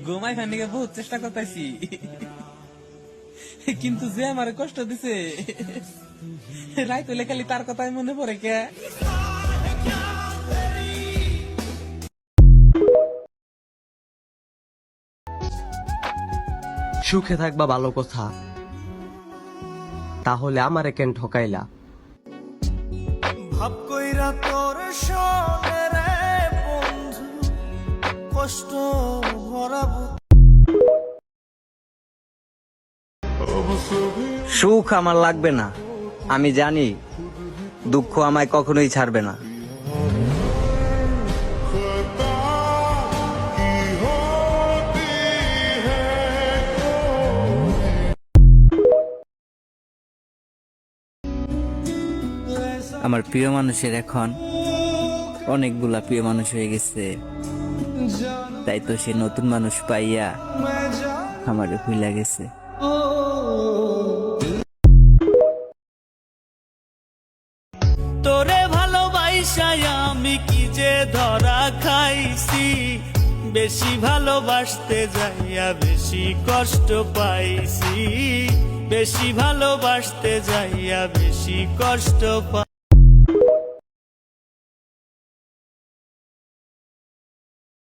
ঘুমাই ফানিকে বহুত চেষ্টা করতেছি, কিন্তু যে আমার কষ্ট দিছে রাইত হলে খালি তার কথাই মনে পড়ে কে। সুখে থাকবা ভালো কথা, তাহলে আমারে কেন ঠকাইলা? ভাব কইরা তোর সনে রে বন্ধু, কষ্ট ভরা সুখ আমার লাগবে না, আমি জানি দুঃখ আমায় কখনোই ছাড়বে না। আমার প্রিয় মানুষের এখন অনেকগুলা প্রিয় মানুষ হয়ে গেছে, তাই তো সে নতুন মানুষ পাইয়া আমার ভুলা গেছে। তোরে ভালোবাসাই আমি কি যে ধরা খাইছি, বেশি ভালোবাসতে যাইয়া বেশি কষ্ট পাইছি, বেশি ভালোবাসতে যাইয়া বেশি কষ্ট পাই।